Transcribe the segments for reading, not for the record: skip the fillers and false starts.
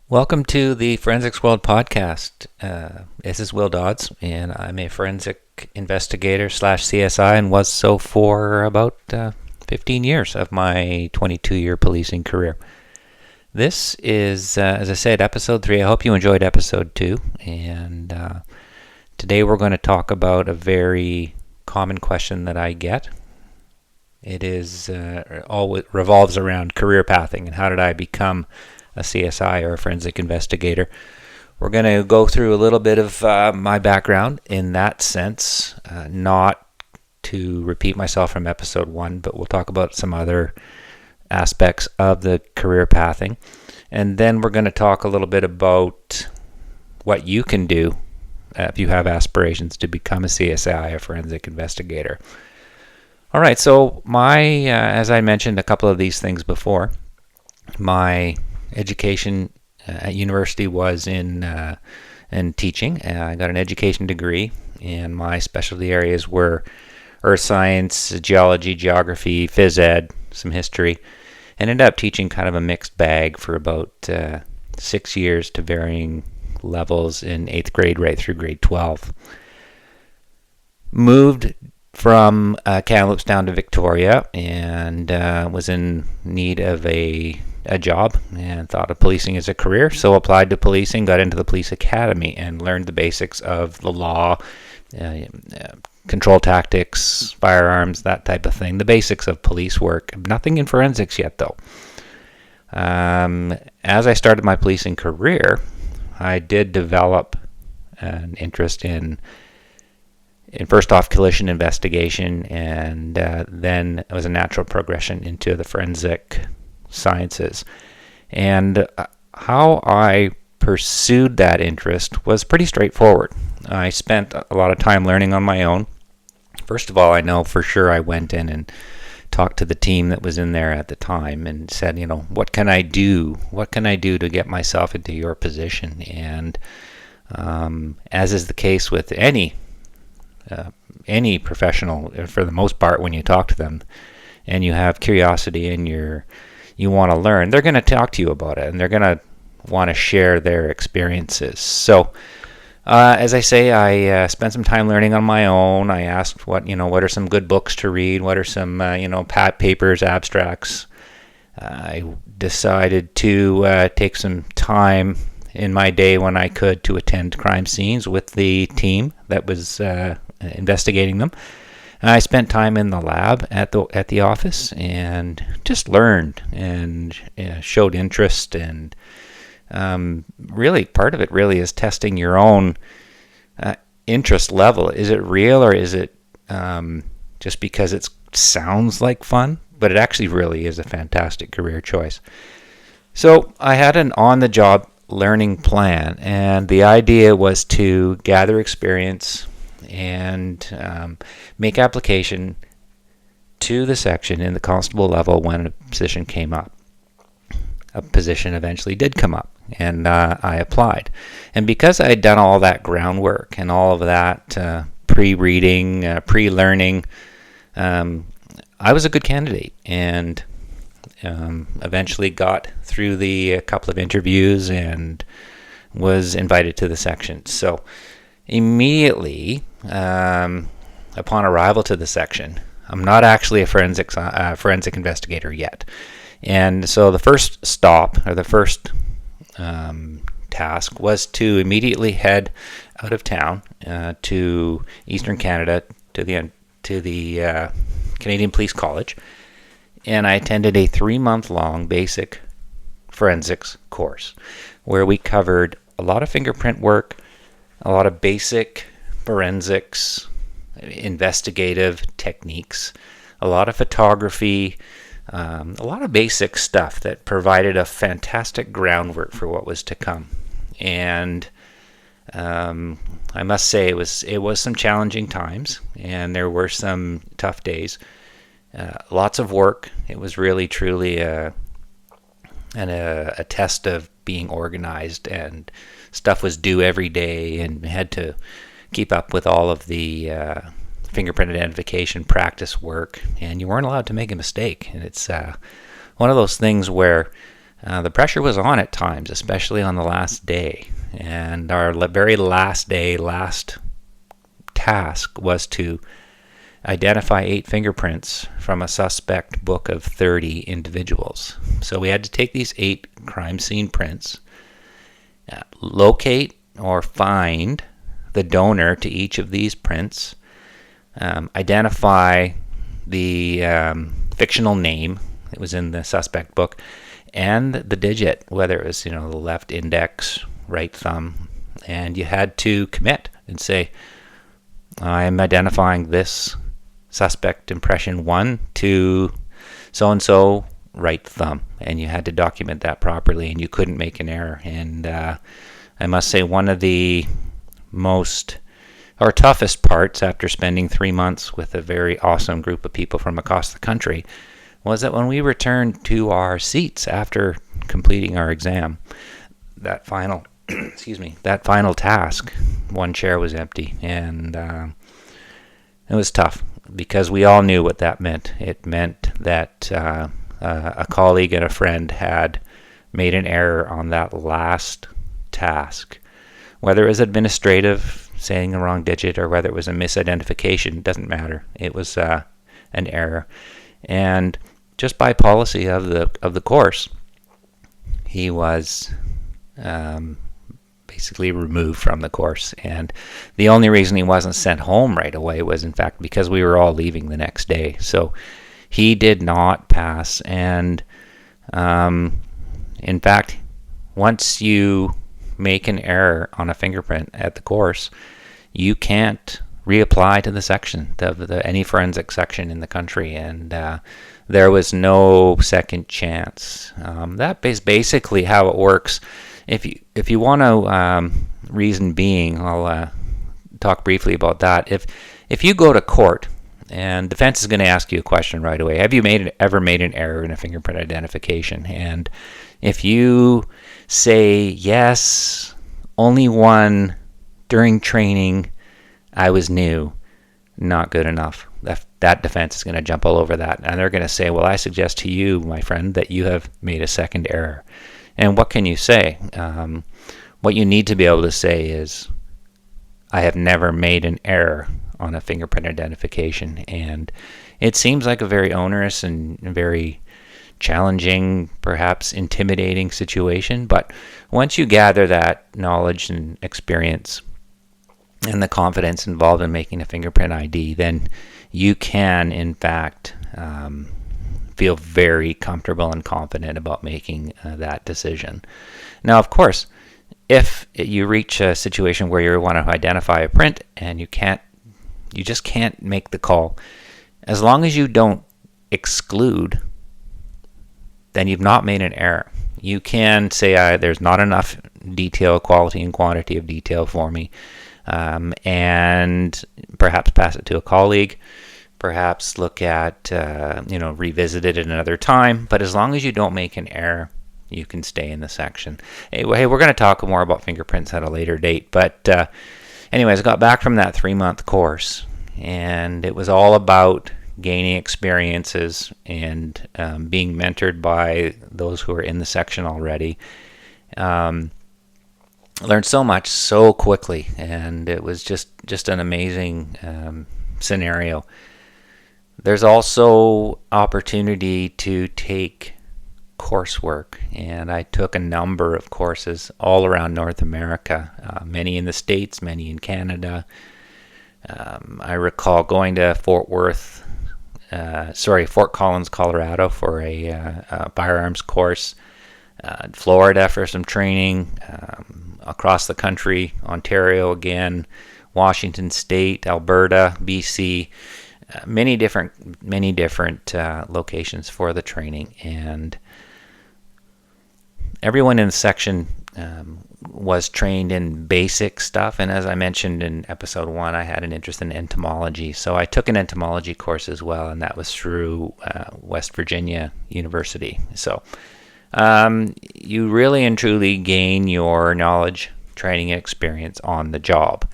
Welcome to the Forensicsworld podcast. This is Will Dodds, and I'm a forensic investigator slash CSI and was so for about 15 years of my 22-year policing career. This is, as I said, episode 3. I hope you enjoyed episode 2. And today we're going to talk about a very common question that I get. It is all revolves around career pathing and how did I become a CSI or a forensic investigator. We're going to go through a little bit of my background in that sense, not to repeat myself from episode 1, but we'll talk about some other aspects of the career pathing. And then we're going to talk a little bit about what you can do if you have aspirations to become a CSI, a forensic investigator. All right, so as I mentioned a couple of these things before, my education at university was in teaching. I got an education degree, and my specialty areas were earth science, geology, geography, phys ed, some history, and ended up teaching kind of a mixed bag for about 6 years to varying levels in 8th grade right through grade 12. Moved from Kamloops down to Victoria and was in need of a job and thought of policing as a career, so applied to policing, got into the police academy and learned the basics of the law, control tactics, firearms, that type of thing, the basics of police work. Nothing in forensics yet though. As I started my policing career, I did develop an interest in first off collision investigation, and then it was a natural progression into the forensic sciences. And how I pursued that interest was pretty straightforward. I spent a lot of time learning on my own. First of all, I know for sure I went in and talked to the team that was in there at the time and said, what can I do? What can I do to get myself into your position? And as is the case with any professional, for the most part, when you talk to them and you have curiosity and you want to learn, they're going to talk to you about it and they're going to want to share their experiences. So as I say, I spent some time learning on my own. I asked what are some good books to read, what are some papers, abstracts. I decided to take some time in my day when I could to attend crime scenes with the team that was investigating them. And I spent time in the lab at the office and just learned and showed interest. And really, part of it really is testing your own interest level. Is it real, or is it just because it sounds like fun? But it actually really is a fantastic career choice. So I had an on-the-job learning plan, and the idea was to gather experience and make application to the section in the constable level when a position came up. A position eventually did come up, and I applied. And because I had done all that groundwork and all of that pre-reading, pre-learning, I was a good candidate, and eventually got through the couple of interviews and was invited to the section. So immediately upon arrival to the section, I'm not actually a forensic investigator yet. And so the first stop, or the first task, was to immediately head out of town to Eastern Canada, to the Canadian Police College. And I attended a 3-month-long basic forensics course where we covered a lot of fingerprint work, a lot of basic forensics, investigative techniques, a lot of photography, a lot of basic stuff that provided a fantastic groundwork for what was to come. And I must say it was some challenging times, and there were some tough days. Lots of work. It was really truly a test of being organized, and stuff was due every day, and had to keep up with all of the fingerprint identification practice work, and you weren't allowed to make a mistake. And it's one of those things where The pressure was on at times, especially on the last day. And our very last day, last task was to identify 8 fingerprints from a suspect book of 30 individuals. So we had to take these 8 crime scene prints, locate or find the donor to each of these prints, identify the fictional name that was in the suspect book, and the digit, whether it was the left index, right thumb, and you had to commit and say, I'm identifying this suspect impression 1 to so-and-so right thumb, and you had to document that properly, and you couldn't make an error. And I must say, one of the toughest parts after spending 3 months with a very awesome group of people from across the country was that when we returned to our seats after completing our exam, that final task, one chair was empty, and it was tough because we all knew what that meant. It meant that a colleague and a friend had made an error on that last task. Whether it was administrative, saying the wrong digit, or whether it was a misidentification, doesn't matter. It was an error. And just by policy of the course, he was basically removed from the course. And the only reason he wasn't sent home right away was, in fact, because we were all leaving the next day. So he did not pass. And in fact, once you make an error on a fingerprint at the course, you can't reapply to the section, any forensic section in the country. And there was no second chance. That is basically how it works. If you want to reason being, I'll talk briefly about that. If you go to court and defense is going to ask you a question right away, have you ever made an error in a fingerprint identification? And if you say yes, only one during training, I was new, not good enough. That defense is going to jump all over that, and they're going to say, well, I suggest to you, my friend, that you have made a second error. And what can you say? What you need to be able to say is, I have never made an error on a fingerprint identification. And it seems like a very onerous and very challenging, perhaps intimidating situation. But once you gather that knowledge and experience and the confidence involved in making a fingerprint ID, then you can, in fact, feel very comfortable and confident about making that decision. Now, of course, if you reach a situation where you want to identify a print and you just can't make the call, as long as you don't exclude, then you've not made an error. You can say there's not enough detail, quality and quantity of detail for me, and perhaps pass it to a colleague. Perhaps look at, revisit it at another time. But as long as you don't make an error, you can stay in the section. Hey, we're going to talk more about fingerprints at a later date. But anyways, I got back from that 3-month course, and it was all about gaining experiences and being mentored by those who are in the section already. Learned so much so quickly, and it was just an amazing scenario. There's also opportunity to take coursework, and I took a number of courses all around North America, many in the States, many in Canada. I recall going to Fort Collins, Colorado for a firearms course, Florida for some training, across the country, Ontario again, Washington State, Alberta, BC, many different locations for the training. And everyone in the section was trained in basic stuff, and as I mentioned in episode 1, I had an interest in entomology, so I took an entomology course as well, and that was through West Virginia University. So you really and truly gain your knowledge, training, and experience on the job,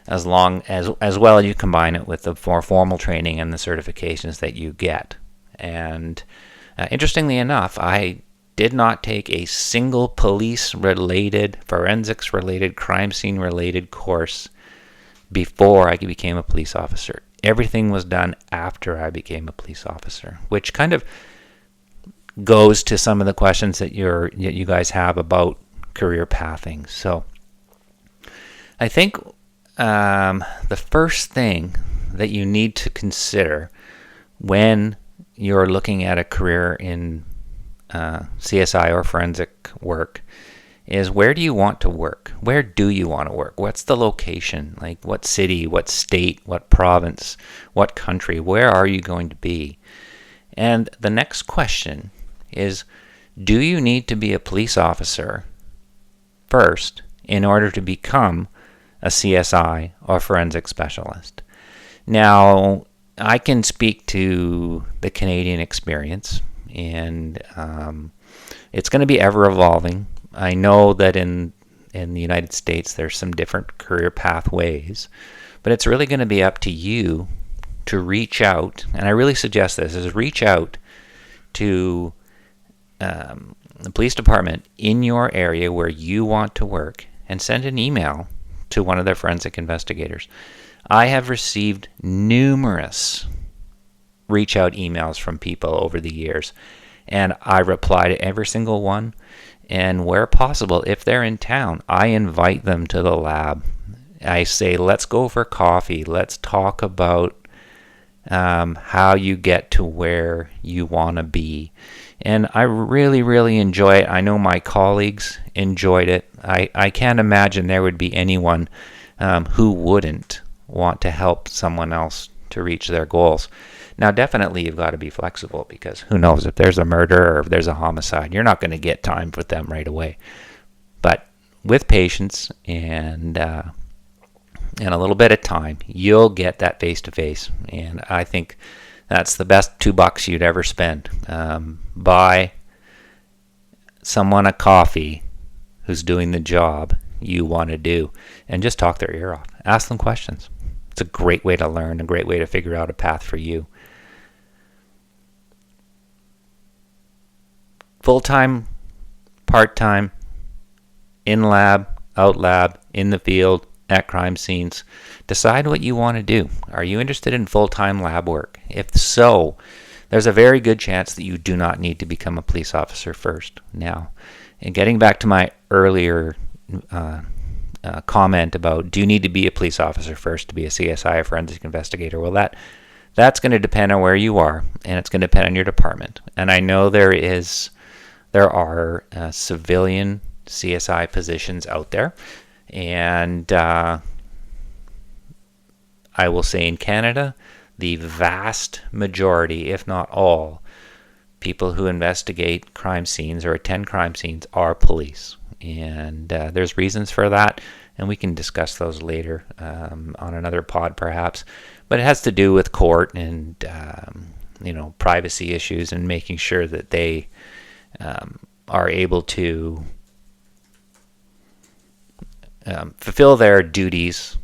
as well as you combine it with the more formal training and the certifications that you get. And interestingly enough, I did not take a single police-related, forensics-related, crime scene-related course before I became a police officer. Everything was done after I became a police officer, which kind of goes to some of the questions that you guys have about career pathing. So I think the first thing that you need to consider when you're looking at a career in CSI or forensic work is, where do you want to work? Where do you want to work? What's the location? Like, what city, what state, what province, what country? Where are you going to be? And the next question is, do you need to be a police officer first in order to become a CSI or forensic specialist? Now, I can speak to the Canadian experience, and it's going to be ever evolving. I know that in the United States there's some different career pathways, but it's really going to be up to you to reach out, and I really suggest this, is reach out to the police department in your area where you want to work and send an email to one of their forensic investigators. I have received numerous reach out emails from people over the years, and I reply to every single one. And where possible, if they're in town, I invite them to the lab. I say, let's go for coffee. Let's talk about how you get to where you want to be. And I really, really enjoy it. I know my colleagues enjoyed it. I can't imagine there would be anyone who wouldn't want to help someone else to reach their goals. Now, definitely you've got to be flexible, because who knows, if there's a murder or if there's a homicide, you're not going to get time with them right away. But with patience and a little bit of time, you'll get that face-to-face. And I think that's the best $2 you'd ever spend. Buy someone a coffee who's doing the job you want to do, and just talk their ear off. Ask them questions. It's a great way to learn, a great way to figure out a path for you. Full-time, part-time, in lab, out lab, in the field, at crime scenes. Decide what you want to do. Are you interested in full-time lab work? If so, there's a very good chance that you do not need to become a police officer first. Now, and getting back to my earlier comment about, do you need to be a police officer first to be a CSI, a forensic investigator? Well, that's going to depend on where you are, and it's going to depend on your department. And I know there are civilian CSI positions out there, and I will say in Canada, the vast majority, if not all, people who investigate crime scenes or attend crime scenes are police. And there's reasons for that, and we can discuss those later on another pod perhaps. But it has to do with court and privacy issues, and making sure that they are able to fulfill their duties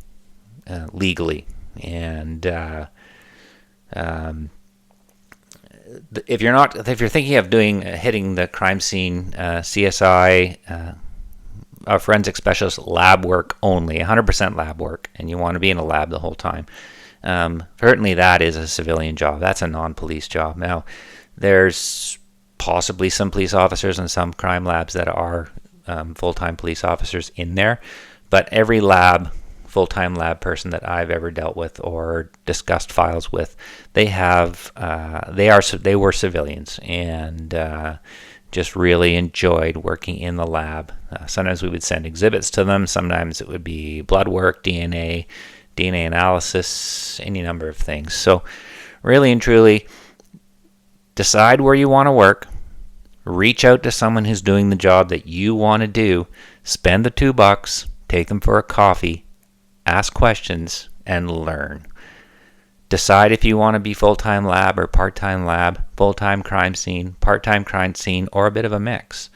legally. And if you're thinking of hitting the crime scene CSI, a forensic specialist lab work only, 100% lab work, and you want to be in a lab the whole time, certainly that is a civilian job. That's a non-police job. Now, there's possibly some police officers in some crime labs that are full-time police officers in there, but every full-time lab person that I've ever dealt with or discussed files with, they were civilians, and just really enjoyed working in the lab. Sometimes we would send exhibits to them. Sometimes it would be blood work, DNA analysis, any number of things. So really and truly, decide where you want to work. Reach out to someone who's doing the job that you want to do. Spend the $2, take them for a coffee, ask questions, and learn. Decide if you want to be full-time lab or part-time lab, full-time crime scene, part-time crime scene, or a bit of a mix.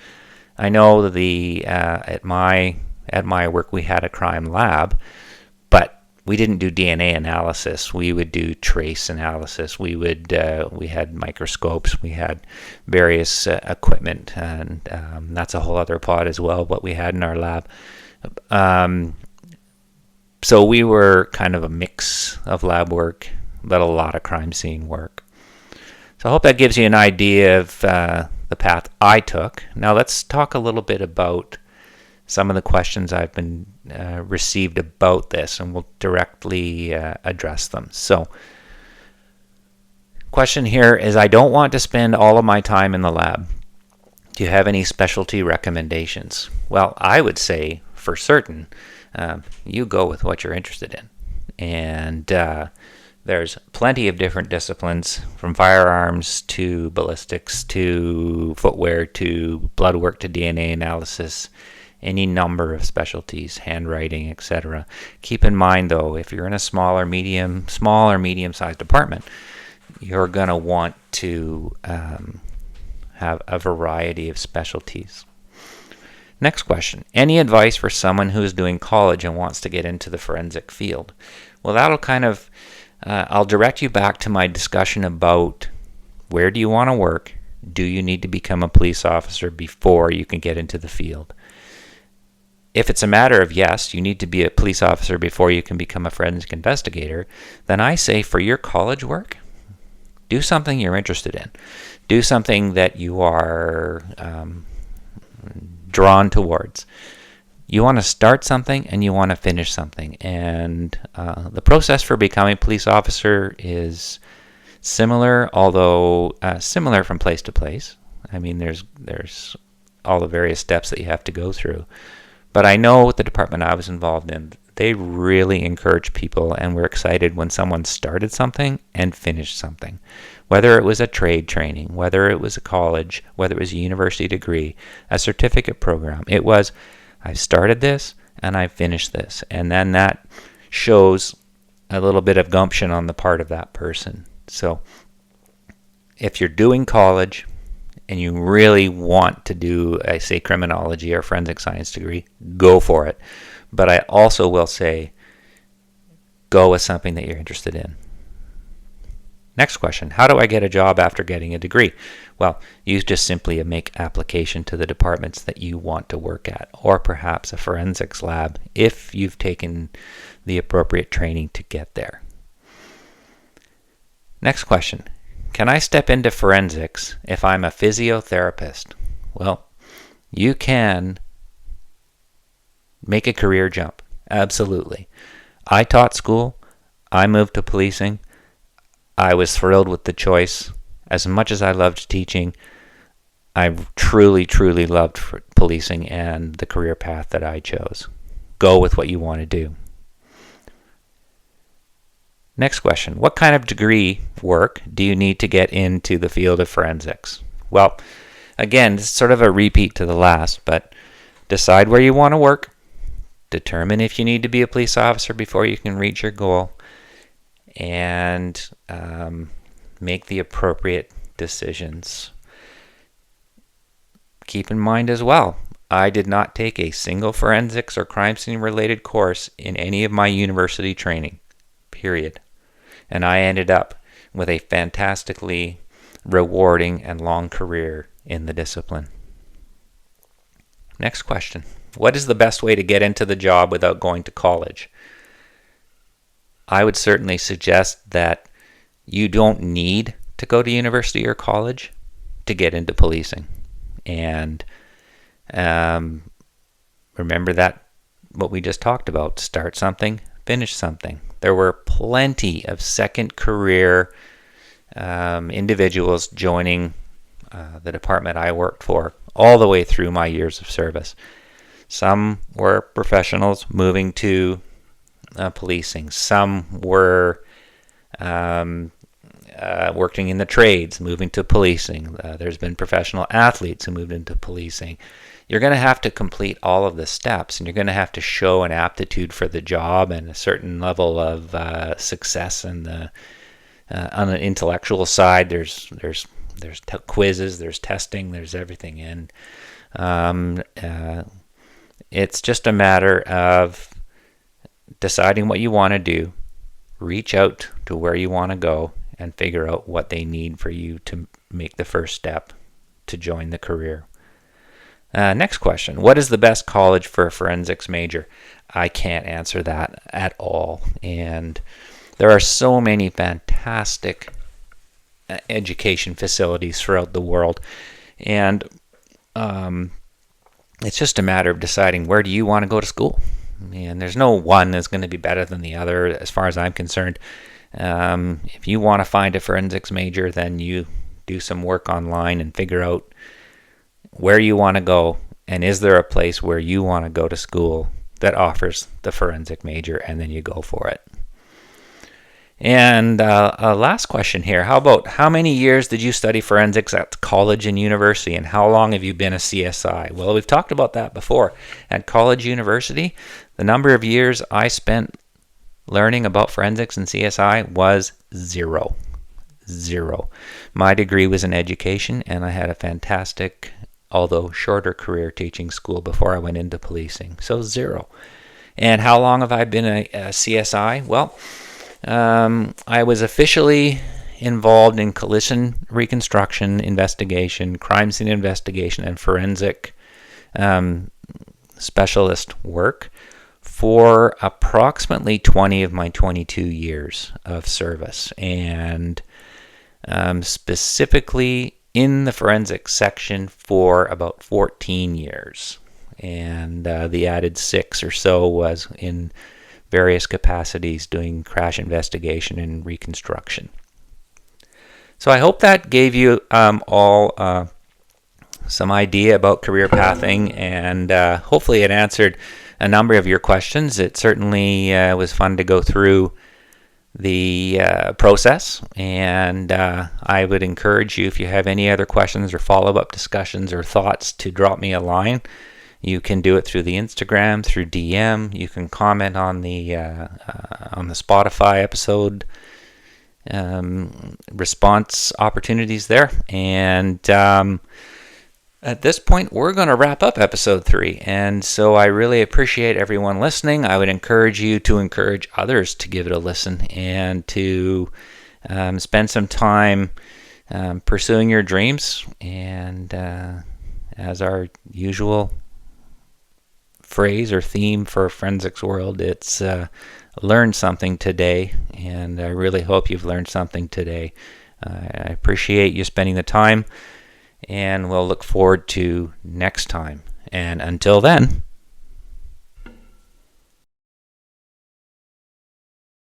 I know at my work we had a crime lab, but we didn't do DNA analysis. We would do trace analysis. We had microscopes. We had various equipment, and that's a whole other pod as well, what we had in our lab. So we were kind of a mix of lab work, but a lot of crime scene work. So I hope that gives you an idea of the path I took. Now let's talk a little bit about some of the questions I've been received about this, and we'll directly address them. So, question here is, I don't want to spend all of my time in the lab. Do you have any specialty recommendations? Well, I would say for certain, you go with what you're interested in. And there's plenty of different disciplines, from firearms to ballistics to footwear to blood work to DNA analysis, any number of specialties, handwriting, etc. Keep in mind, though, if you're in a small or medium-sized department, you're going to want to have a variety of specialties. Next question. Any advice for someone who is doing college and wants to get into the forensic field? Well, that'll kind of, I'll direct you back to my discussion about where do you want to work? Do you need to become a police officer before you can get into the field? If it's a matter of yes, you need to be a police officer before you can become a forensic investigator, then I say for your college work, do something you're interested in. Do something that you are drawn towards. You want to start something and you want to finish something. And the process for becoming a police officer is similar, although similar from place to place. I mean, there's all the various steps that you have to go through. But I know with the department I was involved in, they really encouraged people and were excited when someone started something and finished something. Whether it was a trade training, whether it was a college, whether it was a university degree, a certificate program. It was, I've started this and I've finished this. And then that shows a little bit of gumption on the part of that person. So if you're doing college and you really want to do, say, criminology or forensic science degree, go for it. But I also will say, go with something that you're interested in. Next question. How do I get a job after getting a degree? Well, you just simply make application to the departments that you want to work at, or perhaps a forensics lab if you've taken the appropriate training to get there. Next question. Can I step into forensics if I'm a physiotherapist? Well, you can make a career jump. Absolutely. I taught school. I moved to policing. I was thrilled with the choice. As much as I loved teaching, I truly, truly loved policing and the career path that I chose. Go with what you want to do. Next question. What kind of degree work do you need to get into the field of forensics? Well, again, it's sort of a repeat to the last, but decide where you want to work. Determine if you need to be a police officer before you can reach your goal. And make the appropriate decisions. Keep in mind as well, I did not take a single forensics or crime scene related course in any of my university training, period. And I ended up with a fantastically rewarding and long career in the discipline. Next question. What is the best way to get into the job without going to college? I would certainly suggest that you don't need to go to university or college to get into policing. And remember that what we just talked about, start something, finish something. There were plenty of second career individuals joining the department I worked for all the way through my years of service. Some were professionals moving to policing. Some were working in the trades, moving to policing. There's been professional athletes who moved into policing. You're going to have to complete all of the steps, and you're going to have to show an aptitude for the job and a certain level of success. And on the intellectual side, there's quizzes, there's testing, there's everything. And it's just a matter of deciding what you want to do, reach out to where you want to go and figure out what they need for you to make the first step to join the career. Next question. What is the best college for a forensics major? I can't answer that at all. And there are so many fantastic education facilities throughout the world. And it's just a matter of deciding, where do you want to go to school? And there's no one that's going to be better than the other as far as I'm concerned. If you want to find a forensics major, then you do some work online and figure out where you want to go, and is there a place where you want to go to school that offers the forensic major, and then you go for it. And a last question here. How many years did you study forensics at college and university, and how long have you been a CSI? Well, we've talked about that before. At college, university, the number of years I spent learning about forensics and CSI was zero. My degree was in education, and I had a fantastic, although shorter, career teaching school before I went into policing. So 0. And how long have I been a CSI? Well, I was officially involved in collision reconstruction investigation, crime scene investigation, and forensic specialist work for approximately 20 of my 22 years of service, and specifically in the forensics section for about 14 years. And the added 6 or so was in various capacities doing crash investigation and reconstruction. So I hope that gave you all some idea about career pathing, and hopefully it answered a number of your questions. It certainly was fun to go through the process, and I would encourage you, if you have any other questions or follow-up discussions or thoughts, to drop me a line. You can do it through the Instagram, through DM. You can comment on the Spotify episode response opportunities there. And at this point, we're going to wrap up episode 3. And so I really appreciate everyone listening. I would encourage you to encourage others to give it a listen, and to spend some time pursuing your dreams. And as our usual phrase or theme for Forensicsworld, it's learn something today, and I really hope you've learned something today. I appreciate you spending the time, and we'll look forward to next time. And until then,